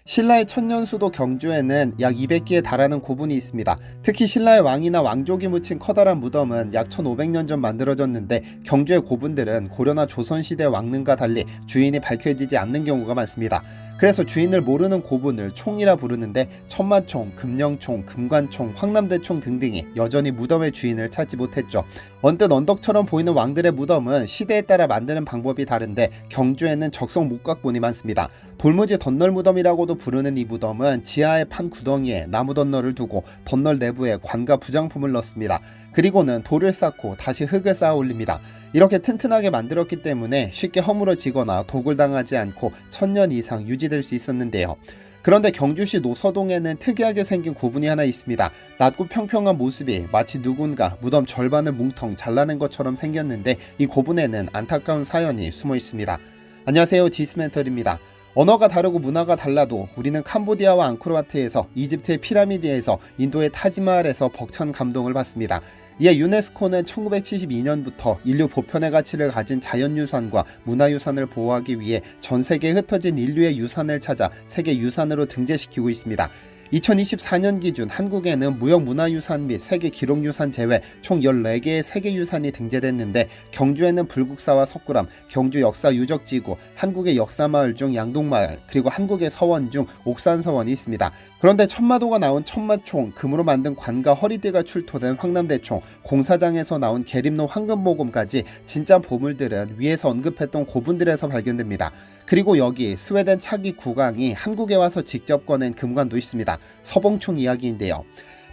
신라의 천년수도 경주에는 약 200기에 달하는 고분이 있습니다. 특히 신라의 왕이나 왕족이 묻힌 커다란 무덤은 약 1500년 전 만들어졌는데 경주의 고분들은 고려나 조선시대 왕릉과 달리 주인이 밝혀지지 않는 경우가 많습니다. 그래서 주인을 모르는 고분을 총이라 부르는데 천마총, 금령총, 금관총, 황남대총 등등이 여전히 무덤의 주인을 찾지 못했죠. 언뜻 언덕처럼 보이는 왕들의 무덤은 시대에 따라 만드는 방법이 다른데 경주에는 적성 목각본이 많습니다. 돌무지 덧널 무덤이라고도 부르는 이 무덤은 지하에 판 구덩이에 나무 덧널을 두고 덧널 내부에 관과 부장품을 넣습니다. 그리고는 돌을 쌓고 다시 흙을 쌓아 올립니다. 이렇게 튼튼하게 만들었기 때문에 쉽게 허물어지거나 독을 당하지 않고 1000년 이상 유지될 수 있었는데요. 그런데 경주시 노서동에는 특이하게 생긴 고분이 하나 있습니다. 낮고 평평한 모습이 마치 누군가 무덤 절반을 뭉텅 잘라낸 것처럼 생겼는데 이 고분에는 안타까운 사연이 숨어 있습니다. 안녕하세요, 디스멘털입니다. 언어가 다르고 문화가 달라도 우리는 캄보디아와 앙코르와트에서 이집트의 피라미드에서 인도의 타지마할에서 벅찬 감동을 받습니다. 이에 유네스코는 1972년부터 인류 보편의 가치를 가진 자연유산과 문화유산을 보호하기 위해 전 세계에 흩어진 인류의 유산을 찾아 세계유산으로 등재시키고 있습니다. 2024년 기준 한국에는 무형문화유산 및 세계기록유산 제외 총 14개의 세계유산이 등재됐는데 경주에는 불국사와 석굴암, 경주 역사유적지구, 한국의 역사마을 중 양동마을, 그리고 한국의 서원 중 옥산서원이 있습니다. 그런데 천마도가 나온 천마총, 금으로 만든 관과 허리띠가 출토된 황남대총, 공사장에서 나온 계림노 황금모금까지 진짜 보물들은 위에서 언급했던 고분들에서 발견됩니다. 그리고 여기 스웨덴 차기 국왕이 한국에 와서 직접 꺼낸 금관도 있습니다. 서봉총 이야기인데요.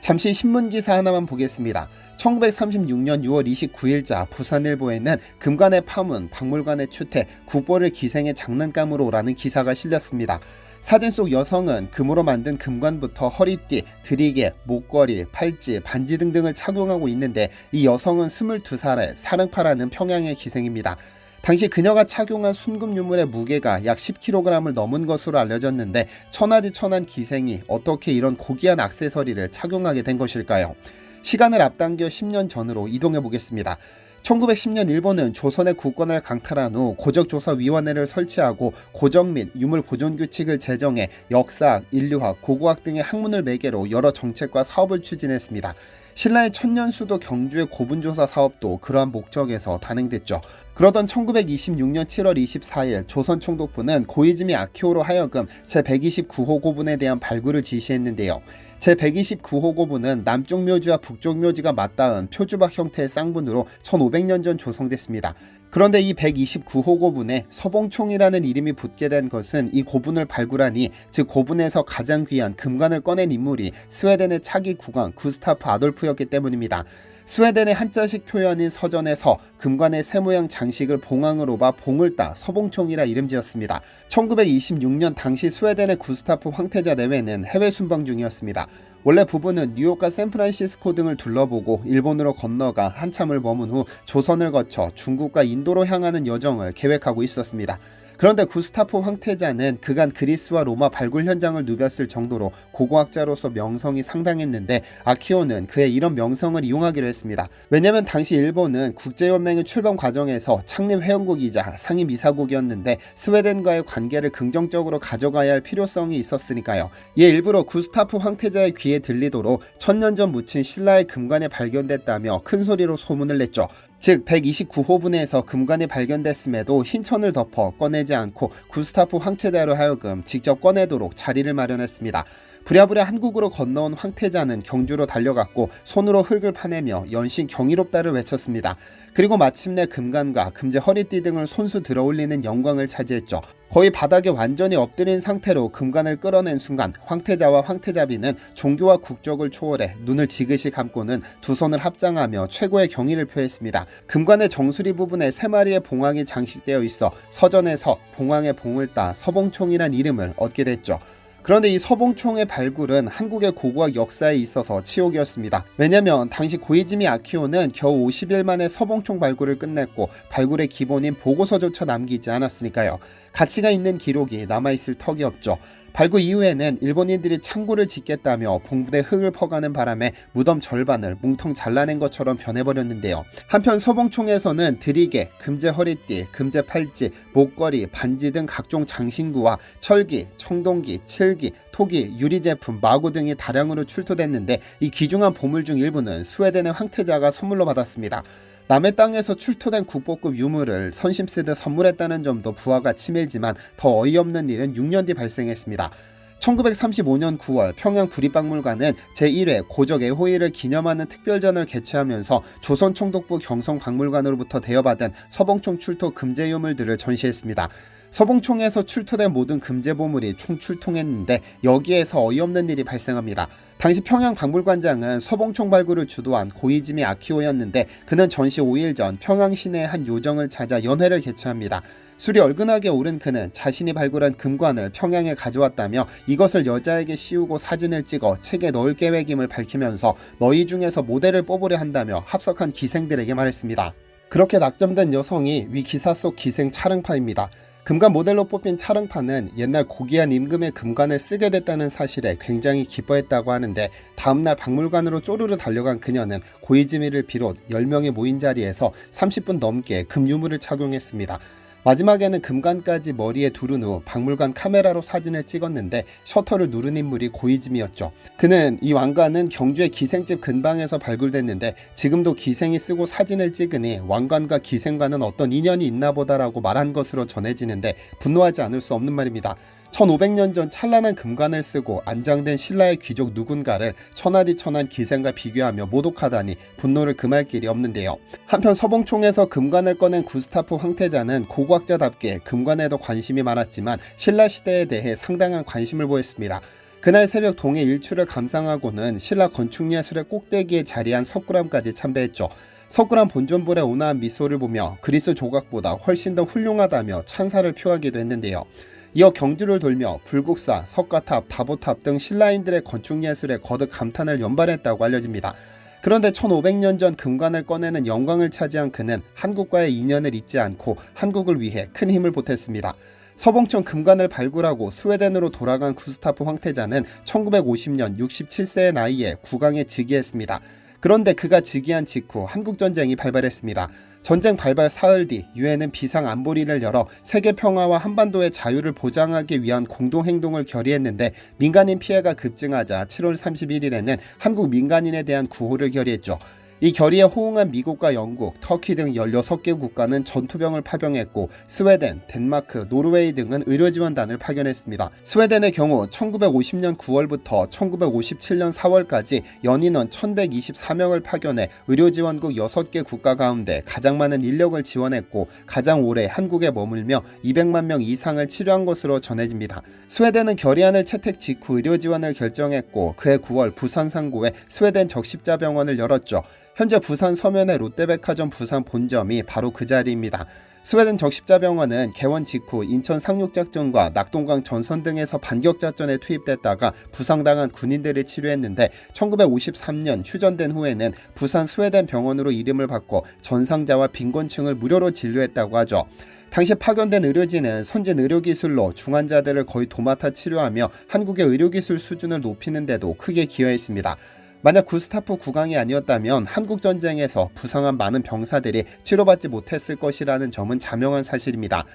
잠시 신문기사 하나만 보겠습니다. 1936년 6월 29일자 부산일보에는 금관의 파문, 박물관의 추태, 국보를 기생의 장난감으로라는 기사가 실렸습니다. 사진 속 여성은 금으로 만든 금관부터 허리띠, 드리개, 목걸이, 팔찌, 반지 등등을 착용하고 있는데 이 여성은 22살의 사릉파라는 평양의 기생입니다. 당시 그녀가 착용한 순금 유물의 무게가 약 10kg을 넘은 것으로 알려졌는데 천하디천한 기생이 어떻게 이런 고귀한 액세서리를 착용하게 된 것일까요? 시간을 앞당겨 10년 전으로 이동해 보겠습니다. 1910년 일본은 조선의 국권을 강탈한 후 고적조사위원회를 설치하고 고적 및 유물 보존 규칙을 제정해 역사학, 인류학, 고고학 등의 학문을 매개로 여러 정책과 사업을 추진했습니다. 신라의 천년수도 경주의 고분조사 사업도 그러한 목적에서 단행됐죠. 그러던 1926년 7월 24일 조선총독부는 고이즈미 아키오로 하여금 제129호 고분에 대한 발굴을 지시했는데요. 제129호 고분은 남쪽 묘지와 북쪽 묘지가 맞닿은 표주박 형태의 쌍분으로 1500년 전 조성됐습니다. 그런데 이 129호 고분에 서봉총이라는 이름이 붙게 된 것은 이 고분을 발굴하니 즉 고분에서 가장 귀한 금관을 꺼낸 인물이 스웨덴의 차기 국왕 구스타프 아돌프였기 때문입니다. 스웨덴의 한자식 표현인 서전에서 금관의 새 모양 장식을 봉황으로 봐 봉을 따 서봉총이라 이름 지었습니다. 1926년 당시 스웨덴의 구스타프 황태자 내외는 해외 순방 중이었습니다. 원래 부부는 뉴욕과 샌프란시스코 등을 둘러보고 일본으로 건너가 한참을 머문 후 조선을 거쳐 중국과 인도로 향하는 여정을 계획하고 있었습니다. 그런데 구스타프 황태자는 그간 그리스와 로마 발굴 현장을 누볐을 정도로 고고학자로서 명성이 상당했는데 아키오는 그의 이런 명성을 이용하기로 했습니다. 왜냐하면 당시 일본은 국제연맹의 출범 과정에서 창립 회원국이자 상임이사국이었는데 스웨덴과의 관계를 긍정적으로 가져가야 할 필요성이 있었으니까요. 이에 일부러 구스타프 황태자의 귀에 들리도록 1000년 전 묻힌 신라의 금관이 발견됐다며 큰 소리로 소문을 냈죠. 즉 129호분에서 금관이 발견됐음에도 흰천을 덮어 꺼내지 않고 구스타프 황태자로 하여금 직접 꺼내도록 자리를 마련했습니다. 부랴부랴 한국으로 건너온 황태자는 경주로 달려갔고 손으로 흙을 파내며 연신 경이롭다를 외쳤습니다. 그리고 마침내 금관과 금제 허리띠 등을 손수 들어올리는 영광을 차지했죠. 거의 바닥에 완전히 엎드린 상태로 금관을 끌어낸 순간 황태자와 황태자비는 종교와 국적을 초월해 눈을 지그시 감고는 두 손을 합장하며 최고의 경의를 표했습니다. 금관의 정수리 부분에 3마리의 봉황이 장식되어 있어 서전에서 봉황의 봉을 따 서봉총이란 이름을 얻게 됐죠. 그런데 이 서봉총의 발굴은 한국의 고고학 역사에 있어서 치욕이었습니다. 왜냐면 당시 고이즈미 아키오는 겨우 50일 만에 서봉총 발굴을 끝냈고 발굴의 기본인 보고서조차 남기지 않았으니까요. 가치가 있는 기록이 남아있을 턱이 없죠. 발굴 이후에는 일본인들이 창고를 짓겠다며 봉부대 흙을 퍼가는 바람에 무덤 절반을 뭉텅 잘라낸 것처럼 변해버렸는데요. 한편 서봉총에서는 드리개, 금제 허리띠, 금제 팔찌, 목걸이, 반지 등 각종 장신구와 철기, 청동기, 칠기, 토기, 유리제품, 마구 등이 다량으로 출토됐는데 이 귀중한 보물 중 일부는 스웨덴의 황태자가 선물로 받았습니다. 남의 땅에서 출토된 국보급 유물을 선심 쓰듯 선물했다는 점도 부하가 치밀지만 더 어이없는 일은 6년 뒤 발생했습니다. 1935년 9월 평양 국립박물관은 제1회 고적 애호일을 기념하는 특별전을 개최하면서 조선총독부 경성박물관으로부터 대여받은 서봉총 출토 금제 유물들을 전시했습니다. 서봉총에서 출토된 모든 금제 보물이 총 출통했는데 여기에서 어이없는 일이 발생합니다. 당시 평양 박물관장은 서봉총 발굴을 주도한 고이즈미 아키오였는데 그는 전시 5일 전 평양 시내의 한 요정을 찾아 연회를 개최합니다. 술이 얼큰하게 오른 그는 자신이 발굴한 금관을 평양에 가져왔다며 이것을 여자에게 씌우고 사진을 찍어 책에 넣을 계획임을 밝히면서 너희 중에서 모델을 뽑으려 한다며 합석한 기생들에게 말했습니다. 그렇게 낙점된 여성이 위 기사 속 기생 차릉파입니다. 금관 모델로 뽑힌 차릉파는 옛날 고귀한 임금의 금관을 쓰게 됐다는 사실에 굉장히 기뻐했다고 하는데 다음날 박물관으로 쪼르르 달려간 그녀는 고이즈미를 비롯 10명이 모인 자리에서 30분 넘게 금유물을 착용했습니다. 마지막에는 금관까지 머리에 두른 후 박물관 카메라로 사진을 찍었는데 셔터를 누른 인물이 고이즈미였죠. 그는 이 왕관은 경주의 기생집 근방에서 발굴됐는데 지금도 기생이 쓰고 사진을 찍으니 왕관과 기생과는 어떤 인연이 있나 보다라고 말한 것으로 전해지는데 분노하지 않을 수 없는 말입니다. 1500년 전 찬란한 금관을 쓰고 안장된 신라의 귀족 누군가를 천하디천한 기생과 비교하며 모독하다니 분노를 금할 길이 없는데요. 한편 서봉총에서 금관을 꺼낸 구스타프 황태자는 고고학자답게 금관에도 관심이 많았지만 신라 시대에 대해 상당한 관심을 보였습니다. 그날 새벽 동해 일출을 감상하고는 신라 건축예술의 꼭대기에 자리한 석굴암까지 참배했죠. 석굴암 본전불의 온화한 미소를 보며 그리스 조각보다 훨씬 더 훌륭하다며 찬사를 표하기도 했는데요. 이어 경주를 돌며 불국사, 석가탑, 다보탑 등 신라인들의 건축예술에 거듭 감탄을 연발했다고 알려집니다. 그런데 1500년 전 금관을 꺼내는 영광을 차지한 그는 한국과의 인연을 잊지 않고 한국을 위해 큰 힘을 보탰습니다. 서봉총 금관을 발굴하고 스웨덴으로 돌아간 구스타프 황태자는 1950년 67세의 나이에 국왕에 즉위했습니다. 그런데 그가 즉위한 직후 한국전쟁이 발발했습니다. 전쟁 발발 사흘 뒤 유엔은 비상안보리를 열어 세계 평화와 한반도의 자유를 보장하기 위한 공동행동을 결의했는데 민간인 피해가 급증하자 7월 31일에는 한국 민간인에 대한 구호를 결의했죠. 이 결의에 호응한 미국과 영국, 터키 등 16개 국가는 전투병을 파병했고 스웨덴, 덴마크, 노르웨이 등은 의료지원단을 파견했습니다. 스웨덴의 경우 1950년 9월부터 1957년 4월까지 연인원 1124명을 파견해 의료지원국 6개 국가 가운데 가장 많은 인력을 지원했고 가장 오래 한국에 머물며 200만 명 이상을 치료한 것으로 전해집니다. 스웨덴은 결의안을 채택 직후 의료지원을 결정했고 그해 9월 부산 상구에 스웨덴 적십자병원을 열었죠. 현재 부산 서면의 롯데백화점 부산 본점이 바로 그 자리입니다. 스웨덴 적십자병원은 개원 직후 인천 상륙작전과 낙동강 전선 등에서 반격작전에 투입됐다가 부상당한 군인들을 치료했는데 1953년 휴전된 후에는 부산 스웨덴 병원으로 이름을 바꿔 전상자와 빈곤층을 무료로 진료했다고 하죠. 당시 파견된 의료진은 선진 의료기술로 중환자들을 거의 도맡아 치료하며 한국의 의료기술 수준을 높이는 데도 크게 기여했습니다. 만약 구스타프 국왕이 아니었다면 한국전쟁에서 부상한 많은 병사들이 치료받지 못했을 것이라는 점은 자명한 사실입니다.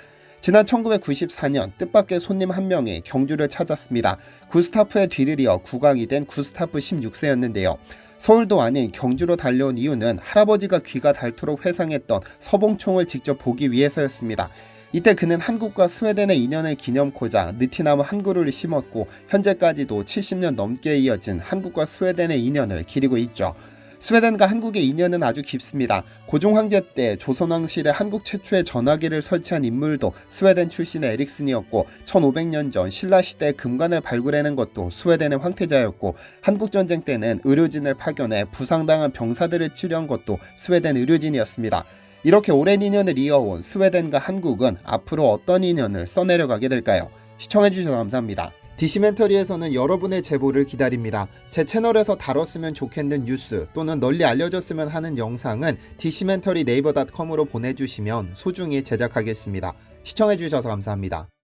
지난 1994년 뜻밖의 손님 한 명이 경주를 찾았습니다. 구스타프의 뒤를 이어 국왕이 된 구스타프 16세였는데요. 서울도 아닌 경주로 달려온 이유는 할아버지가 귀가 닳도록 회상했던 서봉총을 직접 보기 위해서였습니다. 이때 그는 한국과 스웨덴의 인연을 기념코자 느티나무 한 그루를 심었고 현재까지도 70년 넘게 이어진 한국과 스웨덴의 인연을 기리고 있죠. 스웨덴과 한국의 인연은 아주 깊습니다. 고종 황제 때 조선왕실에 한국 최초의 전화기를 설치한 인물도 스웨덴 출신의 에릭슨이었고 1500년 전 신라시대 금관을 발굴해낸 것도 스웨덴의 황태자였고 한국전쟁 때는 의료진을 파견해 부상당한 병사들을 치료한 것도 스웨덴 의료진이었습니다. 이렇게 오랜 인연을 이어온 스웨덴과 한국은 앞으로 어떤 인연을 써내려가게 될까요? 시청해주셔서 감사합니다. 디시멘터리에서는 여러분의 제보를 기다립니다. 제 채널에서 다뤘으면 좋겠는 뉴스 또는 널리 알려졌으면 하는 영상은 디시멘터리 네이버.com으로 보내주시면 소중히 제작하겠습니다. 시청해주셔서 감사합니다.